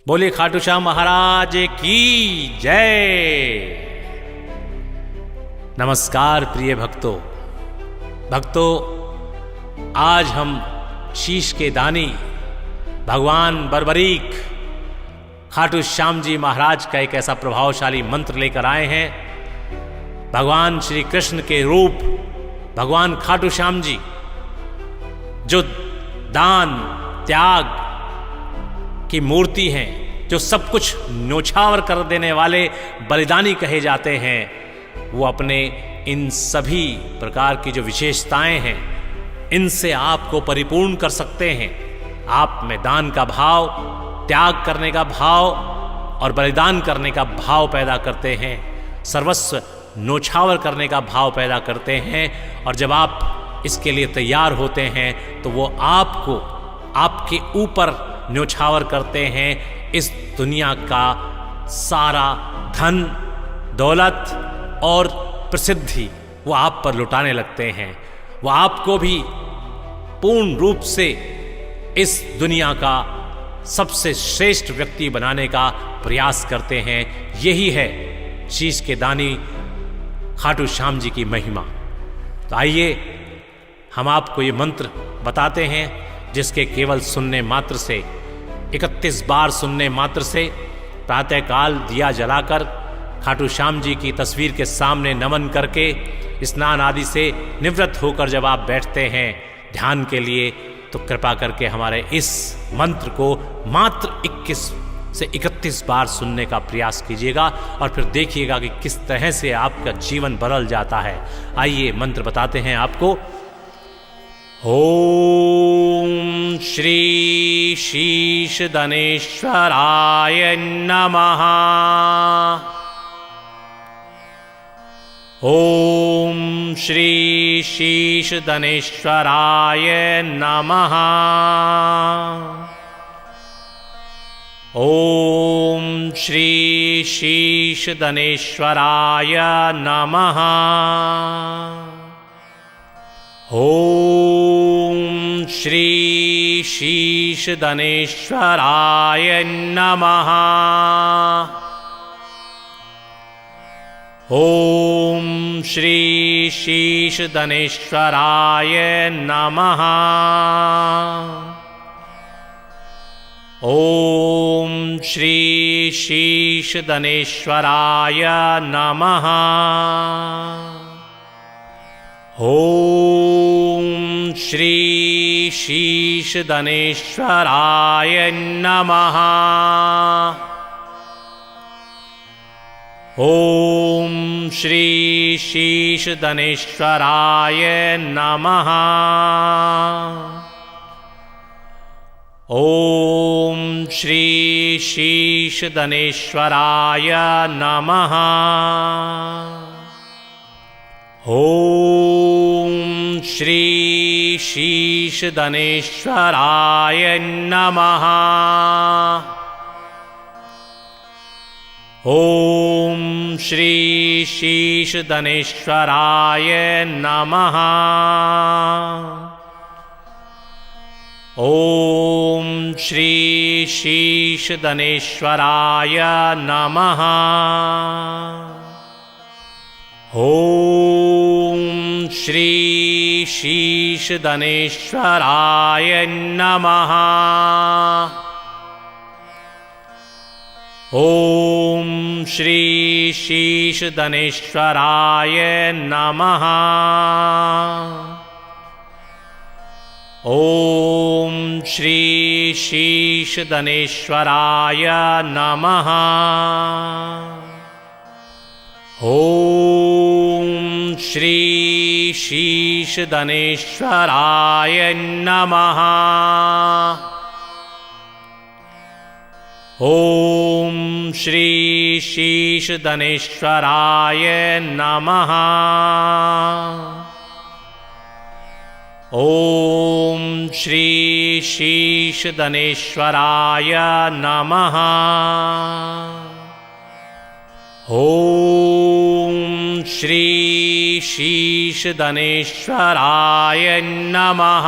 बोले खाटू श्याम महाराज की जय। नमस्कार प्रिय भक्तों। आज हम शीश के दानी भगवान बर्बरीक खाटू श्याम जी महाराज का एक ऐसा प्रभावशाली मंत्र लेकर आए हैं। भगवान श्री कृष्ण के रूप भगवान खाटू श्याम जी जो दान त्याग की मूर्ति हैं, जो सब कुछ न्योछावर कर देने वाले बलिदानी कहे जाते हैं, वो अपने इन सभी प्रकार की जो विशेषताएं हैं इनसे आपको परिपूर्ण कर सकते हैं। आप में दान का भाव, त्याग करने का भाव और बलिदान करने का भाव पैदा करते हैं, सर्वस्व न्योछावर करने का भाव पैदा करते हैं। और जब आप इसके लिए तैयार होते हैं तो वो आपको आपके ऊपर न्योछावर करते हैं। इस दुनिया का सारा धन दौलत और प्रसिद्धि वो आप पर लुटाने लगते हैं। वो आपको भी पूर्ण रूप से इस दुनिया का सबसे श्रेष्ठ व्यक्ति बनाने का प्रयास करते हैं। यही है शीश के दानी खाटू श्याम जी की महिमा। तो आइए हम आपको ये मंत्र बताते हैं जिसके केवल सुनने मात्र से 31 बार सुनने मात्र से प्रातःकाल दिया जलाकर खाटू श्याम जी की तस्वीर के सामने नमन करके स्नान आदि से निवृत्त होकर जब आप बैठते हैं ध्यान के लिए, तो कृपा करके हमारे इस मंत्र को मात्र 21 से 31 बार सुनने का प्रयास कीजिएगा और फिर देखिएगा कि किस तरह से आपका जीवन बदल जाता है। आइए मंत्र बताते हैं आपको। ओम श्री शीश दनेश्वराय नमः। ओम श्री शीश दनेश्वराय नमः। ओम श्री शीश दनेश्वराय नमः। ओम श्री शीश दनेश्वराय नमः। ओम श्री शीश दनेश्वराय नमः। ओम श्री शीश दनेश्वराय नमः। ओम श्री शीश दनेश्वराय नमः। ओम श्री शीश दनेश्वराय नमः। ओम श्री शीश दनेश्वराय नमः। ओम श्री शीश दनेश्वराय नमः। ओम श्री शीश दनेश्वराय नमः। ओम श्री शीश दनेश्वराय नमः। ओम श्री शीश दनेश्वराय नमः। ओम श्री शीश दनेश्वराय नमः। ओम श्री शीश दनेश्वराय नमः। ओम श्री शीश दनेश्वराय नमः। ओम श्री शीश दनेश्वराय नमः। ओम श्री शीश दनेश्वराय नमः। ओम श्री शीश दनेश्वराय नमः।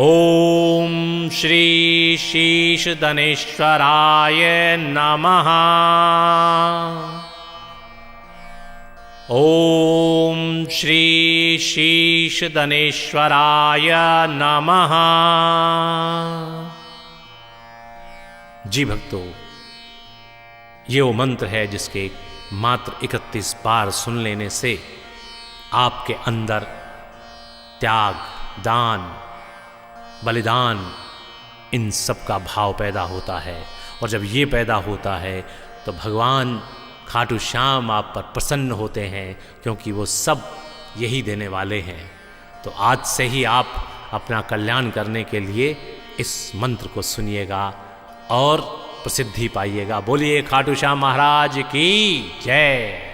ओम श्री शीशदनेश्वराय नमः। ओम श्री शीशदनेश्वराय नमः। जी भक्तों, ये वो मंत्र है जिसके मात्र 31 बार सुन लेने से आपके अंदर त्याग, दान, बलिदान, इन सब का भाव पैदा होता है। और जब ये पैदा होता है तो भगवान खाटू श्याम आप पर प्रसन्न होते हैं, क्योंकि वो सब यही देने वाले हैं। तो आज से ही आप अपना कल्याण करने के लिए इस मंत्र को सुनिएगा और प्रसिद्धि पाइएगा। बोलिए खाटू श्याम महाराज की जय।